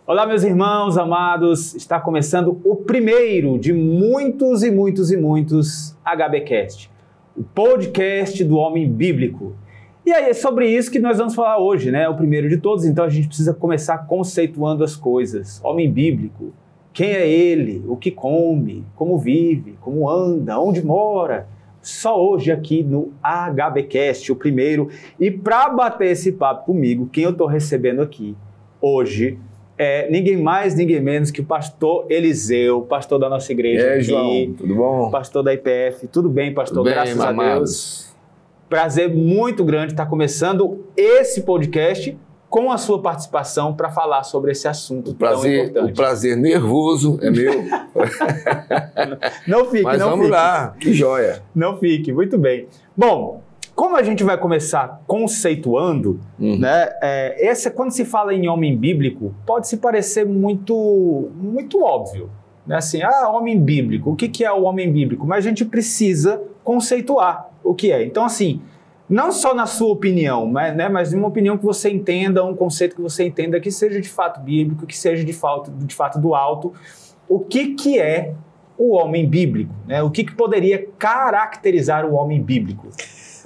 Olá, meus irmãos amados, está começando o primeiro de muitos e muitos e muitos HBcast, o podcast do homem bíblico. E aí é sobre isso que nós vamos falar hoje, né? O primeiro de todos, então a gente precisa começar conceituando as coisas. Homem bíblico, quem é ele, o que come, como vive, como anda, onde mora. Só hoje aqui no HBcast, o primeiro. E para bater esse papo comigo, quem eu estou recebendo aqui hoje é ninguém mais, ninguém menos que o pastor Eliseu, pastor da nossa igreja. E aí, João, tudo bom? Pastor da IPF. Tudo bem, pastor? Tudo bem, graças a amados. Deus. Prazer muito grande estar começando esse podcast com a sua participação para falar sobre esse assunto tão importante. O prazer nervoso é meu. Não fique, Mas não vamos fique. lá, que joia. Não fique, muito bem. Bom, como a gente vai começar conceituando, né? Quando se fala em homem bíblico, pode se parecer muito óbvio. Né? Assim, homem bíblico, o que é o homem bíblico? Mas a gente precisa conceituar o que é. Então, assim, não só na sua opinião, mas uma opinião que você entenda, um conceito que você entenda que seja de fato bíblico, que seja de fato do alto. O que é o homem bíblico? Né? O que poderia caracterizar o homem bíblico?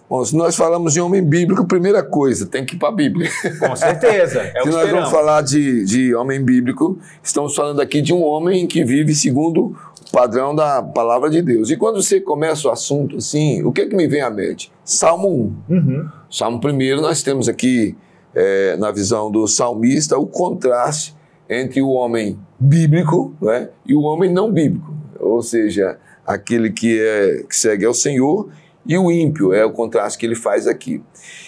Bom, se nós falamos de homem bíblico, primeira coisa, tem que ir para a Bíblia. Com certeza, é o que Se nós vamos falar de homem bíblico, estamos falando aqui de um homem que vive segundo o padrão da palavra de Deus. E quando você começa o assunto assim, o que me vem à mente? Salmo 1. Salmo 1, nós temos aqui, na visão do salmista, o contraste entre o homem bíblico, né, e o homem não bíblico. Ou seja, aquele que segue ao Senhor, e o ímpio, é o contraste que ele faz aqui.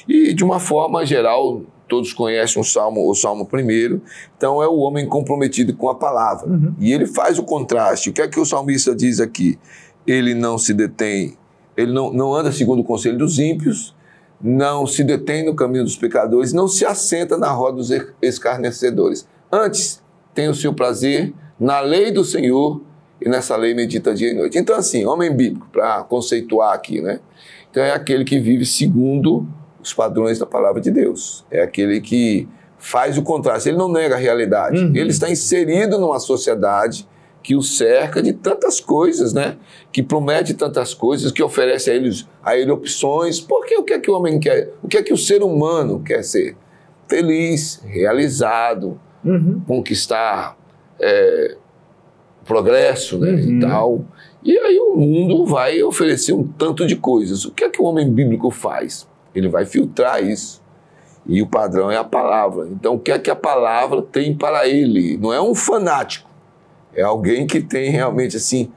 E de uma forma geral, todos conhecem o Salmo 1, então é o homem comprometido com a palavra. E ele faz o contraste. O que é que o salmista diz aqui? Ele não se detém, ele não anda segundo o conselho dos ímpios, não se detém no caminho dos pecadores, não se assenta na roda dos escarnecedores. Antes, tem o seu prazer na lei do Senhor, e nessa lei medita dia e noite. Então, assim, homem bíblico, para conceituar aqui, né? Então, é aquele que vive segundo os padrões da palavra de Deus. É aquele que faz o contraste. Ele não nega a realidade. Ele está inserido numa sociedade que o cerca de tantas coisas, né? Que promete tantas coisas, que oferece a ele opções. Porque o que é que o homem quer? O que é que o ser humano quer ser? Feliz, realizado, conquistar progresso, né, e tal. E aí o mundo vai oferecer um tanto de coisas. O que é que o homem bíblico faz? Ele vai filtrar isso. E o padrão é a palavra. Então, o que é que a palavra tem para ele? Não é um fanático. É alguém que tem realmente, assim,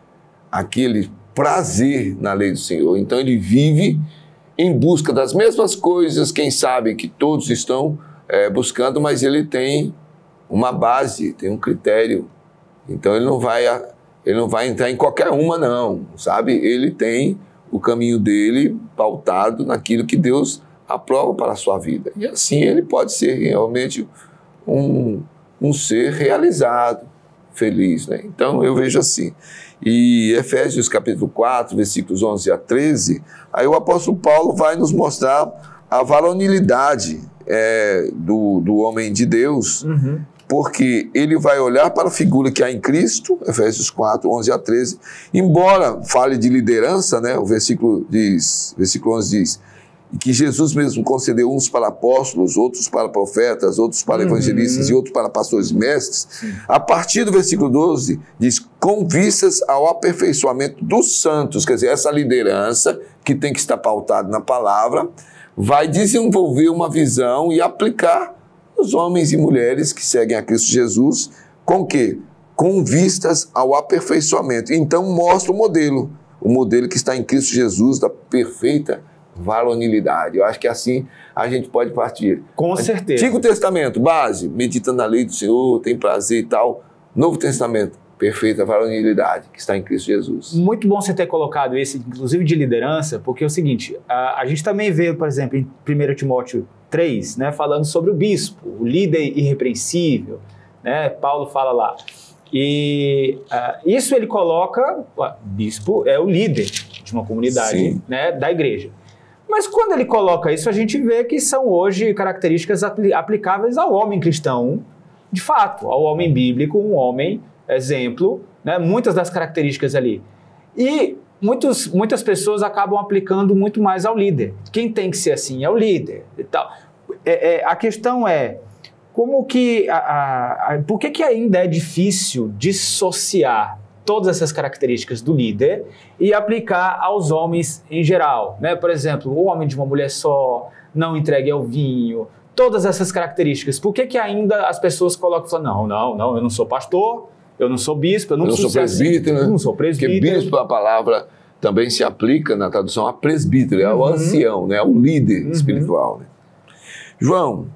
aquele prazer na lei do Senhor. Então, ele vive em busca das mesmas coisas, quem sabe que todos estão buscando, mas ele tem uma base, tem um critério. Então ele não vai entrar em qualquer uma, não, sabe? Ele tem o caminho dele pautado naquilo que Deus aprova para a sua vida. E assim ele pode ser realmente um ser realizado, feliz, né? Então eu vejo assim. E Efésios capítulo 4, versículos 11 a 13, aí o apóstolo Paulo vai nos mostrar a varonilidade do homem de Deus, porque ele vai olhar para a figura que há em Cristo, Efésios 4, 11 a 13, embora fale de liderança, né, o versículo 11 diz, que Jesus mesmo concedeu uns para apóstolos, outros para profetas, outros para evangelistas e outros para pastores e mestres. A partir do versículo 12, diz, com vistas ao aperfeiçoamento dos santos, quer dizer, essa liderança que tem que estar pautada na palavra, vai desenvolver uma visão e aplicar os homens e mulheres que seguem a Cristo Jesus, com quê? Com vistas ao aperfeiçoamento. Então mostra o modelo que está em Cristo Jesus, da perfeita varonilidade. Eu acho que assim a gente pode partir. Com certeza. Antigo Testamento, base, medita na lei do Senhor, tem prazer e tal. Novo Testamento, perfeita varonilidade, que está em Cristo Jesus. Muito bom você ter colocado esse, inclusive de liderança, porque é o seguinte, a gente também vê, por exemplo, em 1 Timóteo 3, né, falando sobre o bispo, o líder irrepreensível, né, Paulo fala lá. E isso ele coloca, o bispo é o líder de uma comunidade, né, da igreja. Mas quando ele coloca isso, a gente vê que são hoje características aplicáveis ao homem cristão, de fato, ao homem bíblico, um homem exemplo, né? Muitas das características ali. E muitas pessoas acabam aplicando muito mais ao líder. Quem tem que ser assim é o líder e tal. A questão é, como que por que ainda é difícil dissociar todas essas características do líder e aplicar aos homens em geral, né? Por exemplo, o homem de uma mulher só, não entregue ao vinho, todas essas características. Por que ainda as pessoas colocam e falam, não, eu não sou pastor, eu não sou bispo, eu não sou presbítero, né? Eu não sou presbítero. Porque bispo, a palavra também se aplica na tradução a presbítero, é o ancião, né? O líder espiritual. Né? João,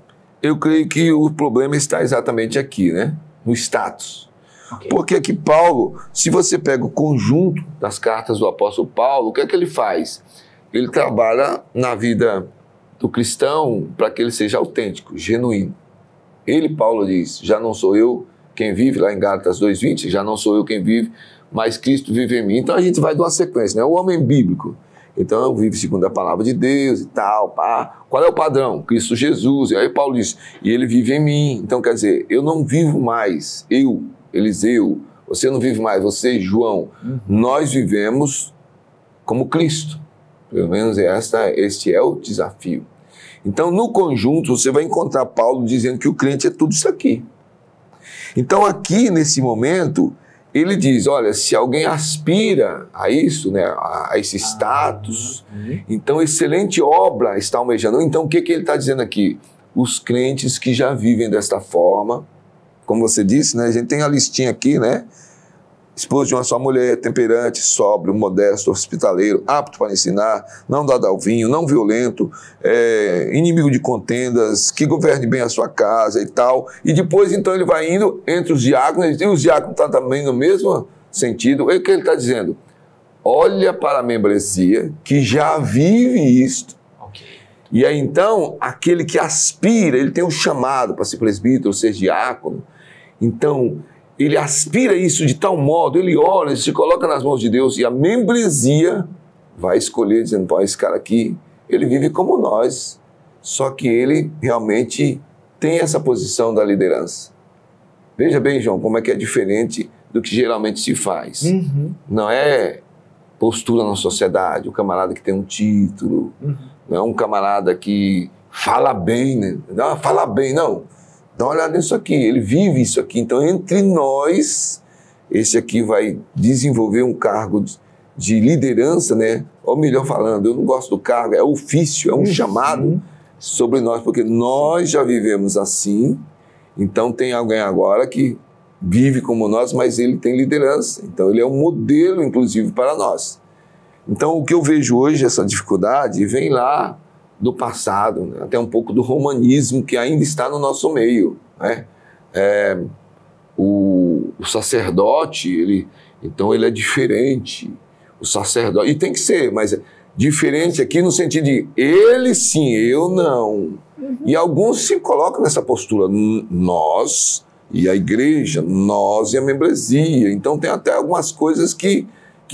eu creio que o problema está exatamente aqui, né? No status. Okay. Porque aqui Paulo, se você pega o conjunto das cartas do apóstolo Paulo, o que é que ele faz? Ele trabalha na vida do cristão para que ele seja autêntico, genuíno. Ele, Paulo, diz, já não sou eu quem vive, lá em Gálatas 2:20, já não sou eu quem vive, mas Cristo vive em mim. Então a gente vai de uma sequência, né? O homem bíblico, então vive segundo a palavra de Deus e tal, pá. Qual é o padrão? Cristo Jesus. E aí Paulo diz, e ele vive em mim. Então quer dizer, eu não vivo mais, eu, Eliseu, você não vive mais, você, João, nós vivemos como Cristo. Pelo menos este é o desafio. Então, no conjunto, você vai encontrar Paulo dizendo que o crente é tudo isso aqui. Então, aqui, nesse momento, ele diz, olha, se alguém aspira a isso, né, a esse status, então, excelente obra está almejando. Então, o que ele está dizendo aqui? Os crentes que já vivem desta forma, como você disse, né, a gente tem a listinha aqui, né? Esposo de uma só mulher, temperante, sóbrio, modesto, hospitaleiro, apto para ensinar, não dado ao vinho, não violento, inimigo de contendas, que governe bem a sua casa e tal. E depois, então, ele vai indo entre os diáconos, e os diáconos estão também no mesmo sentido. O que ele está dizendo? Olha para a membresia que já vive isto. Okay. E aí, então, aquele que aspira, ele tem um chamado para ser presbítero, ser diácono. Então, ele aspira isso de tal modo, ele ora, ele se coloca nas mãos de Deus e a membresia vai escolher, dizendo, pô, esse cara aqui, ele vive como nós, só que ele realmente tem essa posição da liderança. Veja bem, João, como é que é diferente do que geralmente se faz. Não é postura na sociedade, o camarada que tem um título, não é um camarada que fala bem, né? Não, fala bem, não. Dá uma olhada nisso aqui, ele vive isso aqui. Então, entre nós, esse aqui vai desenvolver um cargo de liderança, né? Ou melhor falando, eu não gosto do cargo, é ofício, é um chamado sobre nós, porque nós já vivemos assim. Então, tem alguém agora que vive como nós, mas ele tem liderança. Então, ele é um modelo, inclusive, para nós. Então, o que eu vejo hoje, essa dificuldade, vem lá do passado, né? Até um pouco do romanismo que ainda está no nosso meio, né? O sacerdote, então ele é diferente, o sacerdote, e tem que ser, mas diferente aqui no sentido de ele sim, eu não. E alguns se colocam nessa postura, nós e a igreja, nós e a membresia. Então tem até algumas coisas que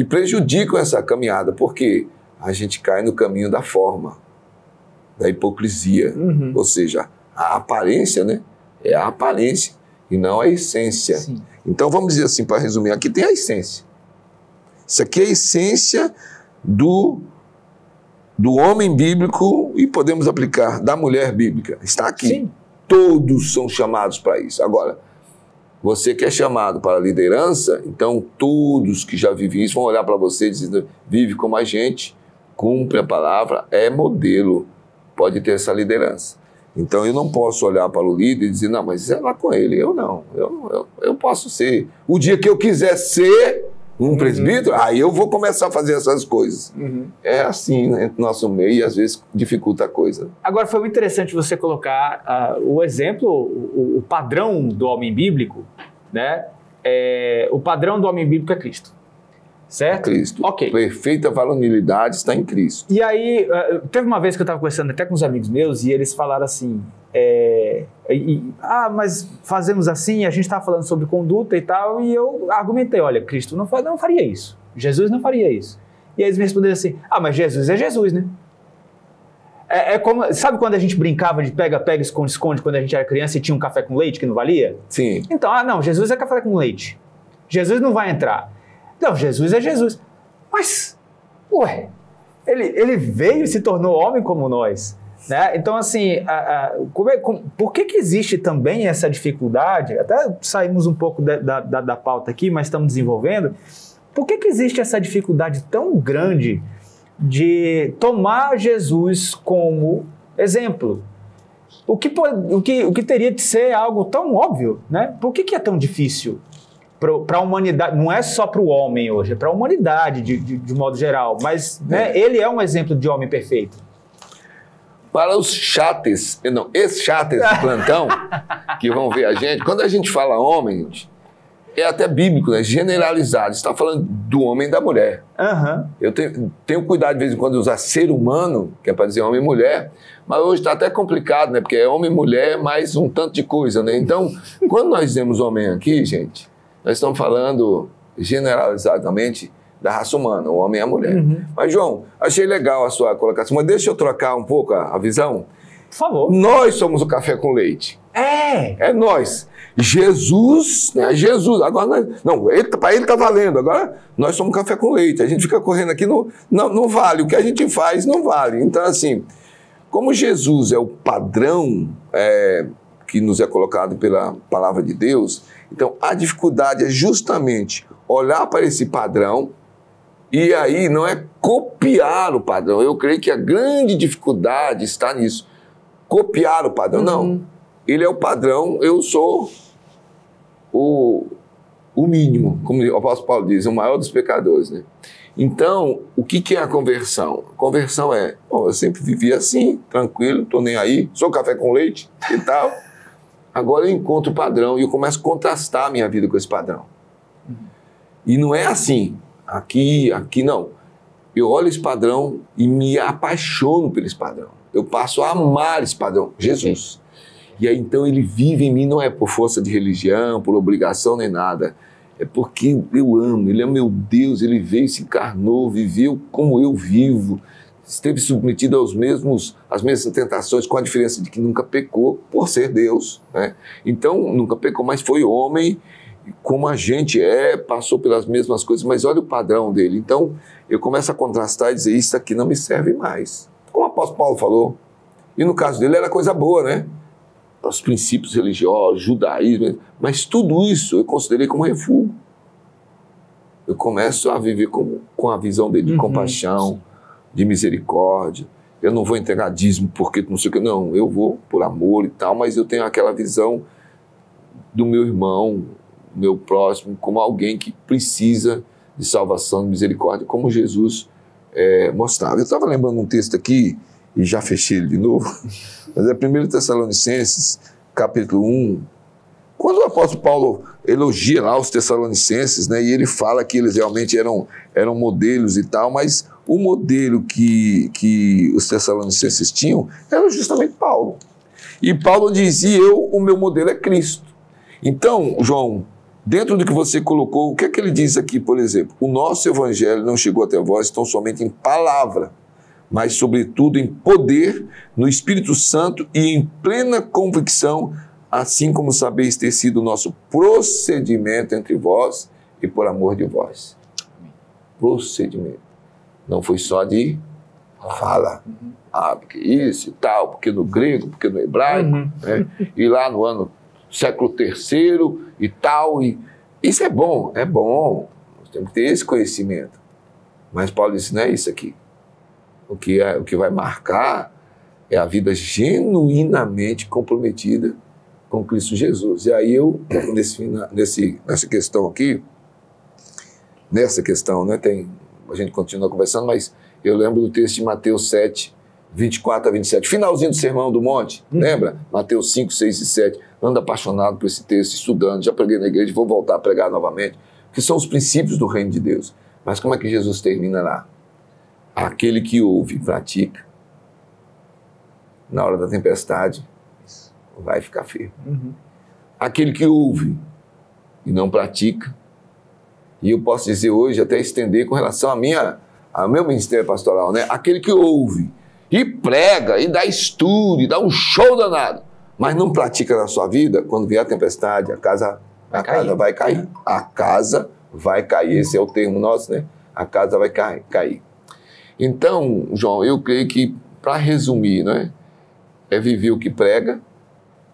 prejudicam essa caminhada, porque a gente cai no caminho da forma, da hipocrisia, ou seja, a aparência, né? É a aparência e não a essência. Sim. Então vamos dizer assim, para resumir, aqui tem a essência. Isso aqui é a essência do homem bíblico e podemos aplicar da mulher bíblica. Está aqui. Sim. Todos são chamados para isso. Agora, você que é chamado para a liderança, então todos que já vivem isso vão olhar para você dizendo, vive como a gente, cumpre a palavra, é modelo. Pode ter essa liderança. Então, eu não posso olhar para o líder e dizer, não, mas é lá com ele. Eu não. Eu posso ser. O dia que eu quiser ser um presbítero, aí eu vou começar a fazer essas coisas. É assim, né, no nosso meio, e às vezes dificulta a coisa. Agora, foi muito interessante você colocar o exemplo, o padrão do homem bíblico, né? O padrão do homem bíblico é Cristo. Certo? Cristo. Ok. Perfeita varonilidade está em Cristo. E aí, teve uma vez que eu estava conversando até com uns amigos meus e eles falaram assim, mas fazemos assim, a gente estava falando sobre conduta e tal, e eu argumentei, olha, Cristo não faria isso, Jesus não faria isso. E aí eles me responderam assim, mas Jesus é Jesus, né? É como, sabe quando a gente brincava de pega-pega, esconde-esconde, quando a gente era criança e tinha um café com leite que não valia? Sim. Então, não, Jesus é café com leite. Jesus não vai entrar. Não, Jesus é Jesus. Mas, ué, ele veio e se tornou homem como nós. Né? Então, assim, por que existe também essa dificuldade? Até saímos um pouco da pauta aqui, mas estamos desenvolvendo. Por que existe essa dificuldade tão grande de tomar Jesus como exemplo? O que teria de ser algo tão óbvio, né? Por que é tão difícil para a humanidade? Não é só para o homem hoje, é para a humanidade de modo geral, mas né, ele é um exemplo de homem perfeito. Para os chates, não, ex-chates do plantão, que vão ver a gente, quando a gente fala homem, é até bíblico, né? Generalizado. Está falando do homem e da mulher. Uhum. Eu tenho cuidado de vez em quando de usar ser humano, que é para dizer homem e mulher, mas hoje está até complicado, né? Porque é homem e mulher mais um tanto de coisa, né? Então, quando nós dizemos homem aqui, gente, nós estamos falando generalizadamente da raça humana, o homem e a mulher. Uhum. Mas, João, achei legal a sua colocação, mas deixa eu trocar um pouco a visão. Por favor. Nós somos o café com leite. É nós. Jesus, né? Jesus, agora para ele tá valendo, agora nós somos café com leite, a gente fica correndo aqui, não vale, o que a gente faz não vale. Então, assim, como Jesus é o padrão que nos é colocado pela palavra de Deus, então a dificuldade é justamente olhar para esse padrão e aí não é copiar o padrão. Eu creio que a grande dificuldade está nisso, copiar o padrão, não. Ele é o padrão, eu sou o mínimo, como o apóstolo Paulo diz, o maior dos pecadores, né? Então, o que é a conversão? A conversão eu sempre vivi assim, tranquilo, tô nem aí, sou café com leite e tal. Agora eu encontro o padrão e eu começo a contrastar a minha vida com esse padrão. E não é assim, aqui não. Eu olho esse padrão e me apaixono por esse padrão. Eu passo a amar esse padrão, Jesus. E aí, então, ele vive em mim, não é por força de religião, por obrigação nem nada. É porque eu amo, ele é meu Deus, ele veio, se encarnou, viveu como eu vivo, esteve submetido às mesmas tentações, com a diferença de que nunca pecou por ser Deus, né? Então, nunca pecou, mas foi homem, como a gente passou pelas mesmas coisas, mas olha o padrão dele. Então, eu começo a contrastar e dizer, isso aqui não me serve mais. Como o apóstolo Paulo falou, e no caso dele era coisa boa, né? Os princípios religiosos, judaísmo, mas tudo isso eu considerei como refúgio. Eu começo a viver com a visão dele de compaixão, de misericórdia. Eu não vou entregar dízimo porque não sei o que, não, eu vou por amor e tal, mas eu tenho aquela visão do meu irmão, meu próximo, como alguém que precisa de salvação, de misericórdia, como Jesus mostrava. Eu estava lembrando um texto aqui, e já fechei ele de novo, mas é 1 Tessalonicenses, capítulo 1, quando o apóstolo Paulo elogia lá os Tessalonicenses, né, e ele fala que eles realmente eram modelos e tal, mas o modelo que os Tessalonicenses tinham era justamente Paulo. E Paulo dizia, o meu modelo é Cristo. Então, João, dentro do que você colocou, o que é que ele diz aqui, por exemplo? O nosso evangelho não chegou até vós tão somente em palavra, mas sobretudo em poder, no Espírito Santo e em plena convicção, assim como sabeis ter sido o nosso procedimento entre vós e por amor de vós. Procedimento. Não foi só de fala. Porque isso e tal, porque no grego, porque no hebraico, né? E lá no século III e tal. Isso é bom. Nós temos que ter esse conhecimento. Mas Paulo disse, não é isso aqui. O que vai marcar é a vida genuinamente comprometida com Cristo Jesus. E aí eu, nessa questão aqui, né, a gente continua conversando, mas eu lembro do texto de Mateus 7, 24 a 27, finalzinho do Sermão do Monte, lembra? Mateus 5, 6 e 7, ando apaixonado por esse texto, estudando, já preguei na igreja, vou voltar a pregar novamente, que são os princípios do reino de Deus. Mas como é que Jesus termina lá? Aquele que ouve e pratica, na hora da tempestade, vai ficar firme. Aquele que ouve e não pratica, e eu posso dizer hoje, até estender com relação ao meu ministério pastoral, né? Aquele que ouve e prega, e dá estudo, e dá um show danado, mas não pratica na sua vida, quando vier a tempestade, a casa vai cair. A casa vai cair. Esse é o termo nosso, né? A casa vai cair. Então, João, eu creio que, para resumir, né, é viver o que prega,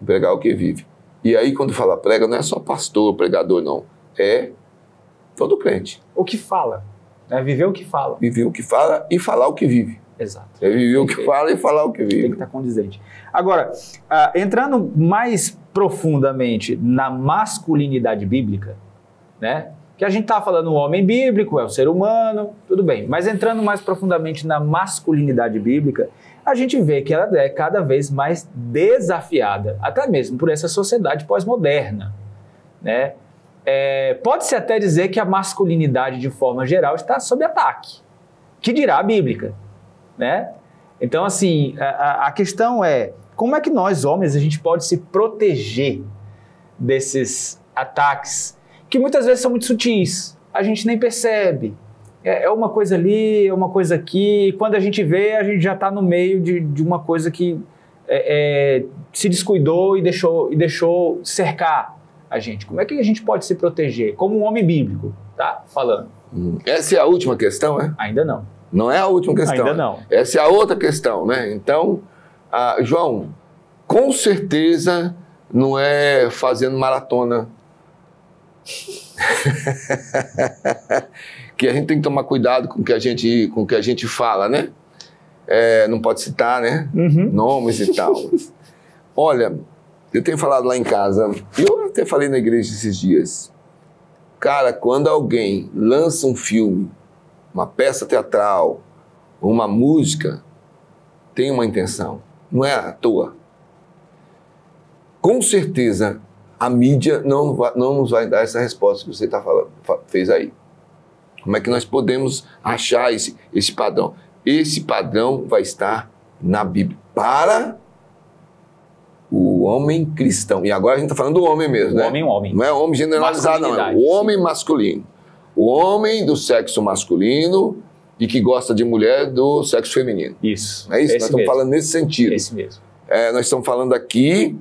pregar o que vive. E aí, quando fala prega, não é só pastor, pregador, não. É todo crente. O que fala. É viver o que fala. Viver o que fala e falar o que vive. Exato. É viver o que fala e falar o que vive. Tem que estar condizente. Agora, entrando mais profundamente na masculinidade bíblica, né? Que a gente está falando o homem bíblico, é o ser humano, tudo bem. Mas entrando mais profundamente na masculinidade bíblica, a gente vê que ela é cada vez mais desafiada, até mesmo por essa sociedade pós-moderna, né? Pode-se até dizer que a masculinidade, de forma geral, está sob ataque, que dirá a bíblica, né? Então, assim, a questão é, como é que nós, homens, a gente pode se proteger desses ataques, que muitas vezes são muito sutis, a gente nem percebe. É uma coisa ali, é uma coisa aqui, e quando a gente vê, a gente já está no meio de uma coisa que se descuidou e deixou cercar a gente. Como é que a gente pode se proteger? Como um homem bíblico, tá? Falando. Essa é a última questão, é? Ainda não. Não é a última questão. Ainda não. Essa é a outra questão, né? Então, João, com certeza não é fazendo maratona que a gente tem que tomar cuidado com o que a gente fala, né? Não pode citar, né? Nomes e tal. Olha, eu tenho falado lá em casa, eu até falei na igreja esses dias. Cara, quando alguém lança um filme, uma peça teatral, uma música, tem uma intenção. Não é à toa. Com certeza, a mídia não nos vai dar essa resposta que você fez aí. Como é que nós podemos achar esse padrão? Esse padrão vai estar na Bíblia para o homem cristão. E agora a gente está falando do homem mesmo, né? Homem. Não é homem generalizado, não. É o homem masculino. O homem do sexo masculino e que gosta de mulher do sexo feminino. Isso. É isso? Nós estamos falando nesse sentido. Esse mesmo. Nós estamos falando aqui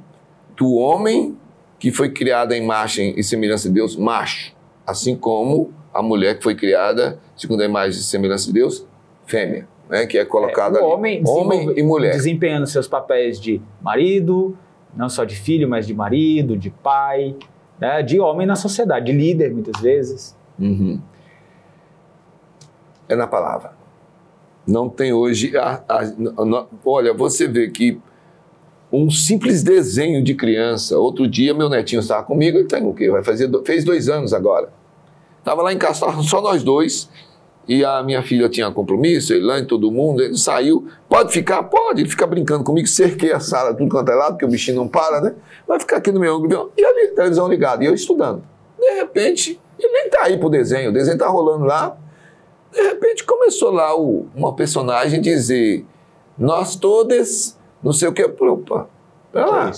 do homem que foi criado em imagem e semelhança de Deus, macho. Assim como a mulher que foi criada, segundo a imagem e semelhança de Deus, fêmea. Né, que é colocada ali. Homem e mulher. Desempenhando seus papéis de marido, não só de filho, mas de marido, de pai, né, de homem na sociedade, de líder, muitas vezes. É na palavra. Não tem hoje... olha, você vê que um simples desenho de criança... Outro dia, meu netinho estava comigo, ele tem o quê? Fez 2 anos agora. Estava lá em casa, só nós dois... E a minha filha tinha compromisso, a Elaine, todo mundo, ele saiu. Pode ficar? Pode. Ele fica brincando comigo, cerquei a sala, tudo quanto é lado, porque o bichinho não para, né? Vai ficar aqui no meu ângulo. E ali, televisão ligada, e eu estudando. De repente, ele nem tá aí pro desenho, o desenho tá rolando lá. De repente, começou lá uma personagem dizer, nós todas, não sei o que. Opa, pera lá.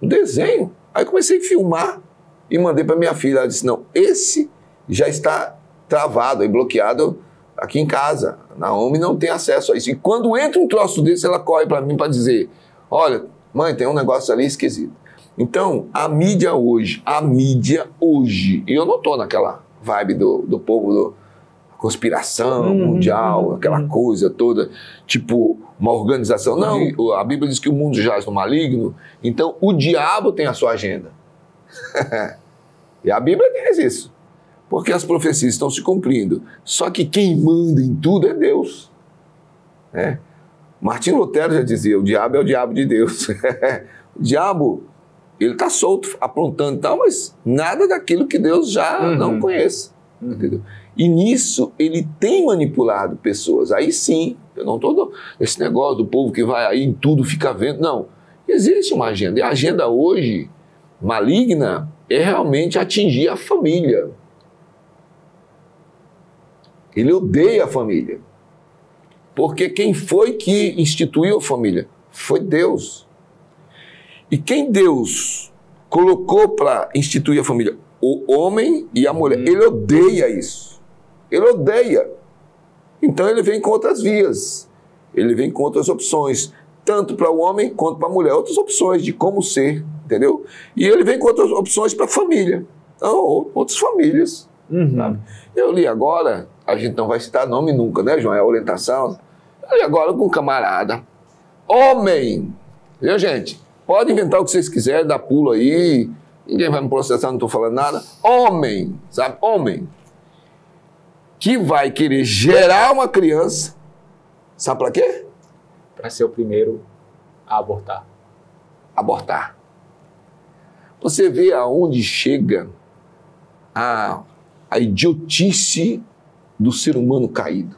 Um desenho. Aí comecei a filmar e mandei pra minha filha. Ela disse, não, esse já está travado e bloqueado aqui em casa. Naomi não tem acesso a isso. E quando entra um troço desse, ela corre para mim para dizer, olha, mãe, tem um negócio ali esquisito. Então, a mídia hoje, e eu não estou naquela vibe do povo da conspiração mundial, aquela coisa toda, tipo uma organização. Não, a Bíblia diz que o mundo jaz no maligno, então o diabo tem a sua agenda. E a Bíblia diz isso. Porque as profecias estão se cumprindo. Só que quem manda em tudo é Deus. Martinho Lutero já dizia, o diabo é o diabo de Deus. O diabo, ele está solto, aprontando e tal, mas nada daquilo que Deus já não conhece. Entendeu? E nisso ele tem manipulado pessoas. Aí sim, eu não estou... Esse negócio do povo que vai aí em tudo, fica vendo. Não, existe uma agenda. E a agenda hoje, maligna, é realmente atingir a família. Ele odeia a família. Porque quem foi que instituiu a família? Foi Deus. E quem Deus colocou para instituir a família? O homem e a mulher. Ele odeia isso. Ele odeia. Então ele vem com outras vias. ele vem com outras opções, tanto para o homem quanto para a mulher, outras opções de como ser, entendeu? E ele vem com outras opções para a família, ou outras famílias. Sabe? Eu li agora, a gente não vai citar nome nunca, né, João? É a orientação. Eu li agora com um camarada, homem, viu, gente? Pode inventar o que vocês quiserem, dar pulo aí, ninguém vai me processar, não estou falando nada. Homem, sabe? Homem, que vai querer gerar uma criança, sabe para quê? Para ser o primeiro a abortar. Abortar. Você vê aonde chega a idiotice do ser humano caído.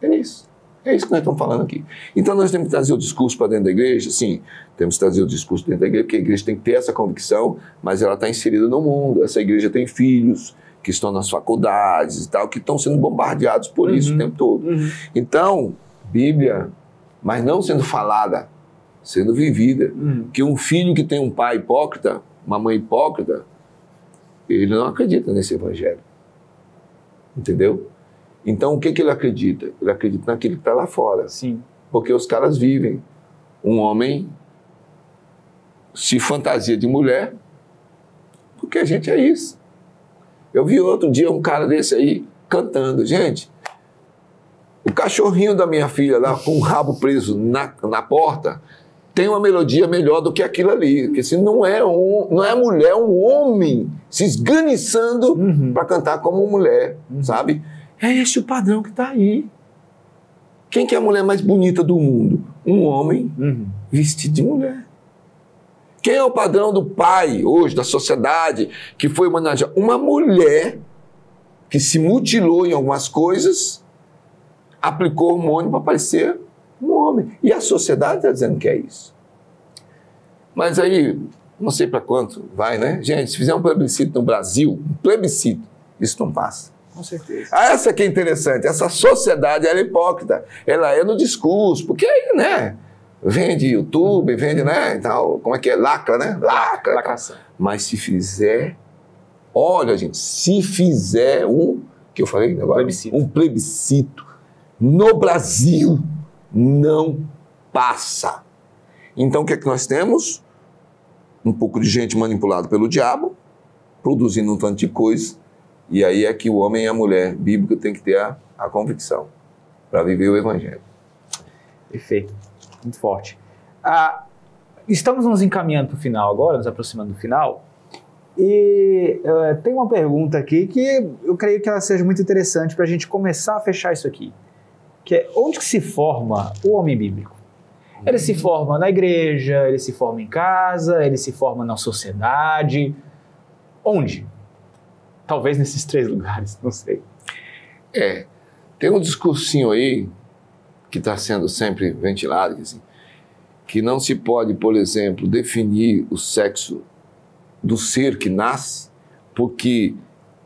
É isso. É isso que nós estamos falando aqui. Então nós temos que trazer o discurso para dentro da igreja? Sim, temos que trazer o discurso dentro da igreja, porque a igreja tem que ter essa convicção, mas ela está inserida no mundo. Essa igreja tem filhos que estão nas faculdades e tal, que estão sendo bombardeados por isso o tempo todo. Então, Bíblia, mas não sendo falada, sendo vivida. Que um filho que tem um pai hipócrita, uma mãe hipócrita, ele não acredita nesse evangelho. Entendeu? Então, o que ele acredita? Ele acredita naquilo que está lá fora. Sim. Porque os caras vivem. Um homem se fantasia de mulher, porque a gente é isso. Eu vi outro dia um cara desse aí cantando. Gente, o cachorrinho da minha filha lá com o rabo preso na porta tem uma melodia melhor do que aquilo ali. Porque se não é a mulher, é um homem se esganiçando para cantar como mulher, sabe? É esse o padrão que está aí. Quem que é a mulher mais bonita do mundo? Um homem vestido de mulher. Quem é o padrão do pai hoje, da sociedade, que foi homenageado? Uma mulher que se mutilou em algumas coisas, aplicou hormônio para parecer um homem. E a sociedade está dizendo que é isso. Mas aí, não sei para quanto vai, né? Gente, se fizer um plebiscito no Brasil, um plebiscito, isso não passa. Com certeza. Essa que é interessante, essa sociedade, ela é hipócrita, ela é no discurso, porque aí, né, vende YouTube, vende, né, então, como é que é, lacra, né, Lacração. Mas se fizer, olha, gente, se fizer que eu falei agora, um plebiscito no Brasil, não passa. Então, o que é que nós temos? Um pouco de gente manipulada pelo diabo, produzindo um tanto de coisa. E aí é que o homem e a mulher bíblica tem que ter a convicção para viver o evangelho. Perfeito. Muito forte. Estamos nos encaminhando para o final agora, nos aproximando do final. E tem uma pergunta aqui que eu creio que ela seja muito interessante para a gente começar a fechar isso aqui. Que é, onde que se forma o homem bíblico? Ele se forma na igreja, ele se forma em casa, ele se forma na sociedade. Onde? Talvez nesses 3 lugares, não sei. Tem um discursinho aí que está sendo sempre ventilado, assim, que não se pode, por exemplo, definir o sexo do ser que nasce, porque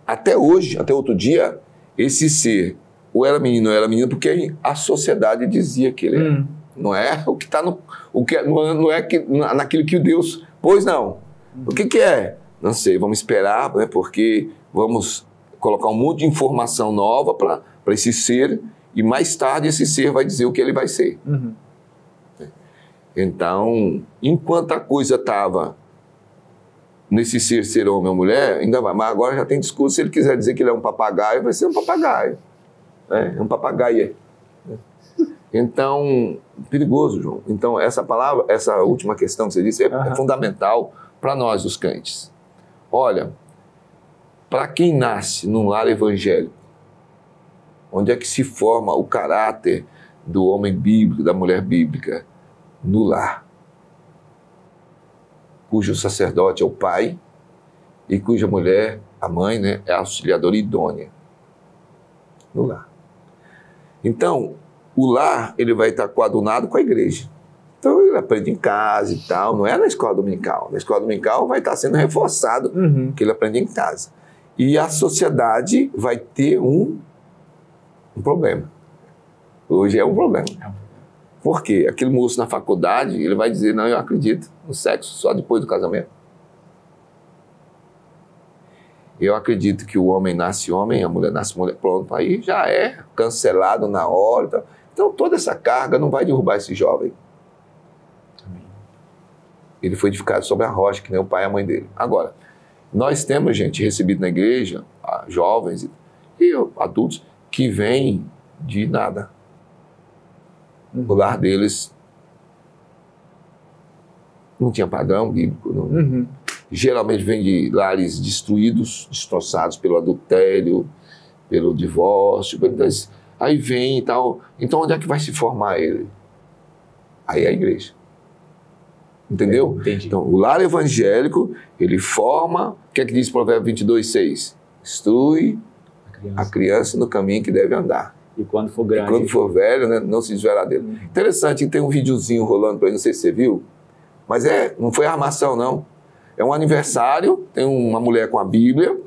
até hoje, até outro dia, esse ser ou era menino ou era menina, porque a sociedade dizia que ele era. Não é o que está não é naquilo que Deus pôs, não. O que é? Não sei, vamos esperar, né, porque vamos colocar um monte de informação nova para esse ser, e mais tarde esse ser vai dizer o que ele vai ser. Então, enquanto a coisa estava nesse ser homem ou mulher, ainda vai. Mas agora já tem discurso, se ele quiser dizer que ele é um papagaio, vai ser um papagaio. É um papagaio. Então, perigoso, João. Então, essa palavra, essa última questão que você disse é fundamental para nós, os crentes. Olha, para quem nasce num lar evangélico, onde é que se forma o caráter do homem bíblico, da mulher bíblica? No lar. Cujo sacerdote é o pai e cuja mulher, a mãe, né, é a auxiliadora idônea. No lar. Então, o lar, ele vai estar coadunado com a igreja. Então, ele aprende em casa e tal, não é na escola dominical. Na escola dominical vai estar sendo reforçado que ele aprende em casa. E a sociedade vai ter um problema. Hoje é um problema. Por quê? Aquele moço na faculdade, ele vai dizer, não, eu acredito no sexo só depois do casamento. Eu acredito que o homem nasce homem, a mulher nasce mulher, pronto, aí já é cancelado na hora. Então, toda essa carga não vai derrubar esse jovem. Ele foi edificado sobre a rocha, que nem o pai e a mãe dele. Agora, nós temos, gente, recebido na igreja, jovens e adultos, que vêm de nada. O lar deles não tinha padrão bíblico. Não. Geralmente vem de lares destruídos, destroçados pelo adultério, pelo divórcio. Aí vem e tal. Então, onde é que vai se formar ele? Aí é a igreja. Entendeu? Entendi. Então, o lar evangélico, ele forma, o que é que diz Provérbio 22:6? Instrui a criança no caminho que deve andar. E quando for grande. E quando for velho, né, não se desviará dele. Interessante, tem um videozinho rolando por aí, não sei se você viu, mas não foi armação, não. É um aniversário, tem uma mulher com a Bíblia,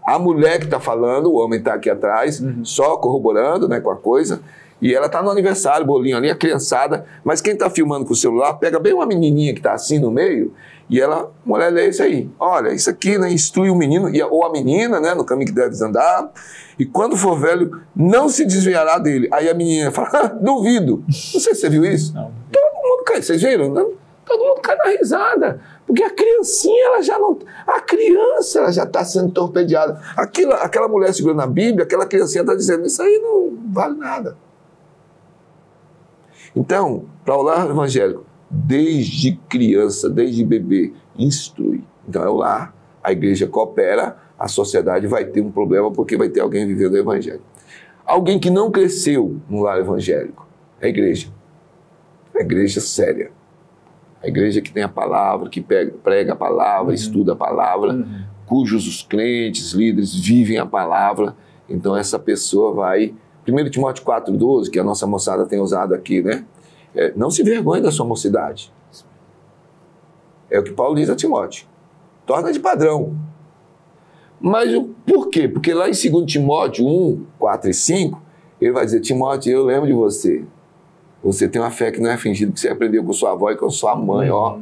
a mulher que está falando, o homem está aqui atrás, só corroborando, né, com a coisa, e ela está no aniversário, bolinho ali, a criançada, mas quem está filmando com o celular, pega bem uma menininha que está assim no meio, e a mulher lê isso aí. Olha, isso aqui, né, instrui o menino, ou a menina, né, no caminho que deve andar, e quando for velho, não se desviará dele. Aí a menina fala, duvido. Não sei se você viu isso. Não. Todo mundo cai, vocês viram? Não? Todo mundo cai na risada, porque a criancinha, ela já está sendo torpedeada. Aquela mulher segurando a Bíblia, aquela criancinha está dizendo, isso aí não vale nada. Então, para o lar evangélico, desde criança, desde bebê, instrui. Então é o lar, a igreja coopera, a sociedade vai ter um problema porque vai ter alguém vivendo o evangelho. Alguém que não cresceu no lar evangélico, é a igreja. A igreja séria. A igreja que tem a palavra, que prega a palavra, estuda a palavra, cujos os crentes, líderes vivem a palavra. Então essa pessoa vai... 1 Timóteo 4,12, que a nossa moçada tem usado aqui, né? Não se vergonhe da sua mocidade. É o que Paulo diz a Timóteo. Torna de padrão. Mas por quê? Porque lá em 2 Timóteo 1, 4 e 5, ele vai dizer, Timóteo, eu lembro de você. Você tem uma fé que não é fingida, que você aprendeu com sua avó e com sua mãe, ó.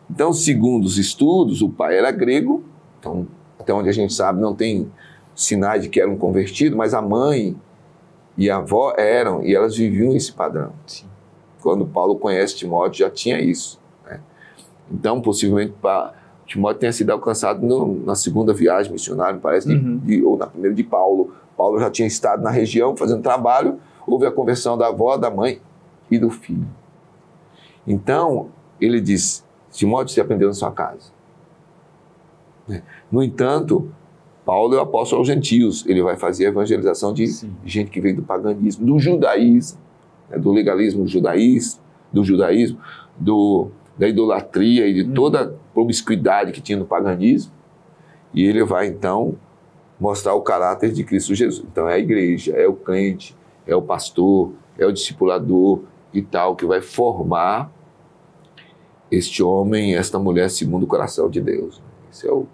Então, segundo os estudos, o pai era grego, então, até onde a gente sabe, não tem sinais de que era um convertido, mas a mãe e a avó eram, e elas viviam esse padrão. Sim. Quando Paulo conhece Timóteo, já tinha isso, né? Então, possivelmente, Timóteo tenha sido alcançado na segunda viagem missionária, parece, ou na primeira de Paulo. Paulo já tinha estado na região fazendo trabalho, houve a conversão da avó, da mãe e do filho. Então, ele diz, Timóteo, você aprendeu na sua casa. No entanto, Paulo é o apóstolo aos gentios, ele vai fazer a evangelização de gente que vem do paganismo, do judaísmo, né, do legalismo do judaísmo, da idolatria e de toda a promiscuidade que tinha no paganismo, e ele vai então mostrar o caráter de Cristo Jesus. Então é a igreja, é o crente, é o pastor, é o discipulador e tal, que vai formar este homem, esta mulher segundo o coração de Deus. Isso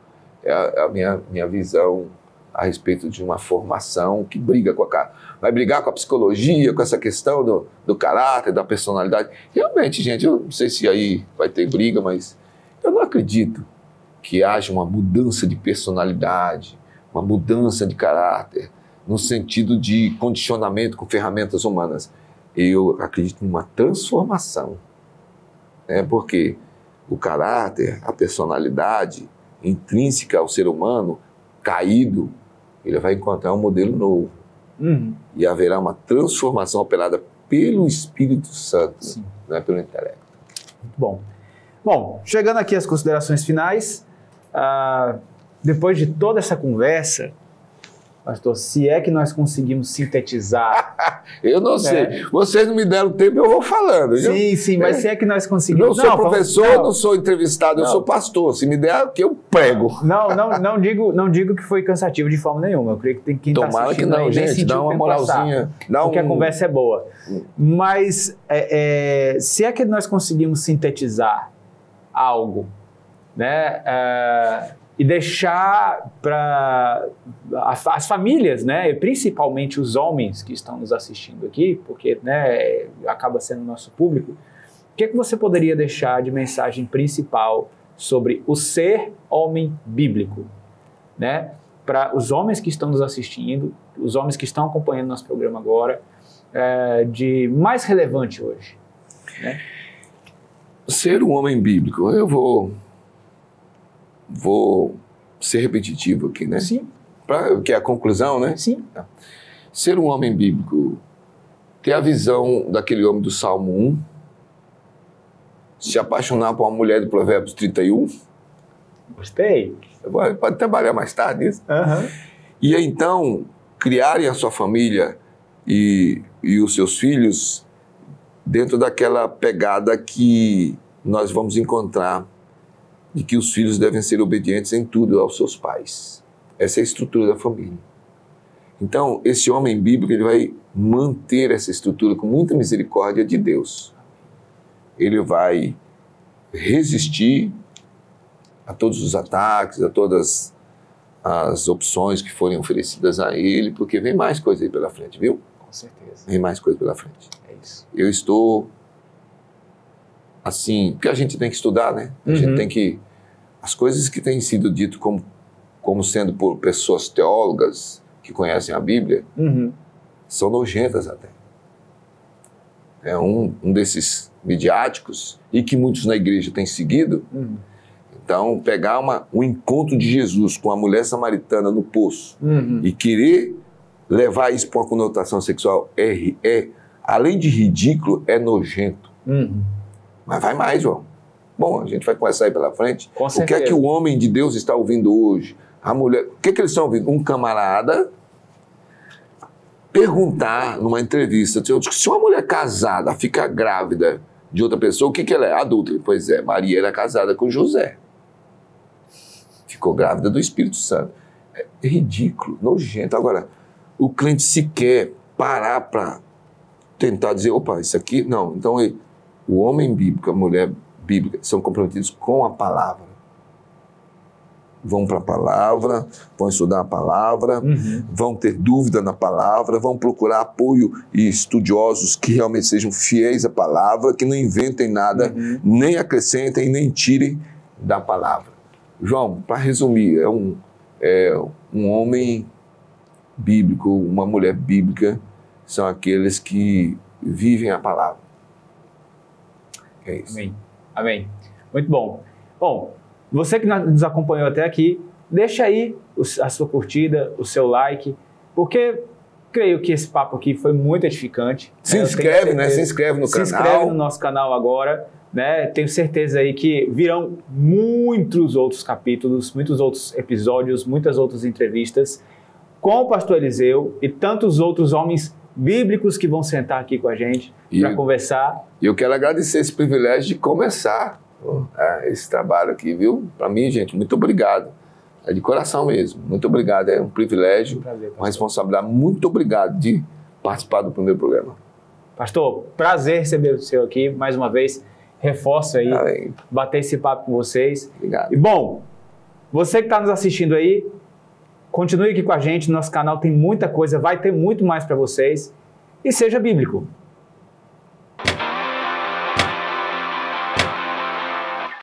é a minha visão a respeito de uma formação que vai brigar com a psicologia, com essa questão do caráter, da personalidade. Realmente, gente, eu não sei se aí vai ter briga, mas eu não acredito que haja uma mudança de personalidade, uma mudança de caráter, no sentido de condicionamento com ferramentas humanas. Eu acredito numa transformação, né? Porque o caráter, a personalidade intrínseca ao ser humano, caído, ele vai encontrar um modelo novo. E haverá uma transformação operada pelo Espírito Santo, não é pelo intelecto. Muito bom. Bom, chegando aqui às considerações finais, depois de toda essa conversa, pastor, se é que nós conseguimos sintetizar... Eu não sei. Vocês não me deram tempo, eu vou falando. Sim, mas se é que nós conseguimos... Não sou professor, não sou entrevistado, eu sou pastor. Se me der, que eu prego. Não digo que foi cansativo de forma nenhuma. Eu creio que tem quem está assistindo... Tomara que não, gente. Dá uma moralzinha. Porque a conversa é boa. Mas se é que nós conseguimos sintetizar algo, né... e deixar para as famílias, né, principalmente os homens que estão nos assistindo aqui, porque, né, acaba sendo nosso público, o que você poderia deixar de mensagem principal sobre o ser homem bíblico, né, para os homens que estão nos assistindo, os homens que estão acompanhando nosso programa agora, de mais relevante hoje? Né? Ser um homem bíblico, eu vou ser repetitivo aqui, né? Sim. Que é a conclusão, né? Sim. Ser um homem bíblico, ter a visão daquele homem do Salmo 1, se apaixonar por uma mulher do Provérbios 31. Gostei. Pode trabalhar mais tarde isso. Uhum. E então, criarem a sua família e os seus filhos dentro daquela pegada que nós vamos encontrar de que os filhos devem ser obedientes em tudo aos seus pais. Essa é a estrutura da família. Então, esse homem bíblico, ele vai manter essa estrutura com muita misericórdia de Deus. Ele vai resistir a todos os ataques, a todas as opções que forem oferecidas a ele, porque vem mais coisa aí pela frente, viu? Com certeza. Vem mais coisa pela frente. É isso. Eu estou, assim, porque a gente tem que estudar, né? A gente tem que... As coisas que têm sido dito como sendo por pessoas teólogas que conhecem a Bíblia, são nojentas até. É um desses midiáticos e que muitos na igreja têm seguido. Então, pegar um encontro de Jesus com a mulher samaritana no poço e querer levar isso para uma conotação sexual além de ridículo, é nojento. Mas vai mais, João. Bom, a gente vai conversar aí pela frente. Com o que certeza. é que o homem de Deus está ouvindo hoje? A mulher, o que é que eles estão ouvindo? Um camarada perguntar numa entrevista, se uma mulher casada fica grávida de outra pessoa, o que ela é? Adulta. Pois é, Maria era casada com José. Ficou grávida do Espírito Santo. É ridículo, nojento. Agora, o crente sequer parar para tentar dizer, opa, isso aqui... Não, então o homem bíblico, a mulher bíblica, são comprometidos com a palavra. Vão para a palavra, vão estudar a palavra, vão ter dúvida na palavra, vão procurar apoio e estudiosos que realmente sejam fiéis à palavra, que não inventem nada, nem acrescentem, nem tirem da palavra. João, para resumir, é um homem bíblico, uma mulher bíblica, são aqueles que vivem a palavra. É isso. Amém. Amém. Muito bom. Bom, você que nos acompanhou até aqui, deixa aí a sua curtida, o seu like, porque creio que esse papo aqui foi muito edificante. Se inscreve, né? Se inscreve no canal. Se inscreve no nosso canal agora, né? Tenho certeza aí que virão muitos outros capítulos, muitos outros episódios, muitas outras entrevistas com o pastor Eliseu e tantos outros homens bíblicos que vão sentar aqui com a gente para conversar. E eu quero agradecer esse privilégio de começar esse trabalho aqui, viu? Para mim, gente, muito obrigado. É de coração mesmo. Muito obrigado. É um privilégio, uma responsabilidade. Muito obrigado de participar do primeiro programa. Pastor, prazer receber o senhor aqui mais uma vez. Reforço aí, bater esse papo com vocês. Obrigado. E bom, você que está nos assistindo aí, continue aqui com a gente. Nosso canal tem muita coisa, vai ter muito mais para vocês. E seja bíblico.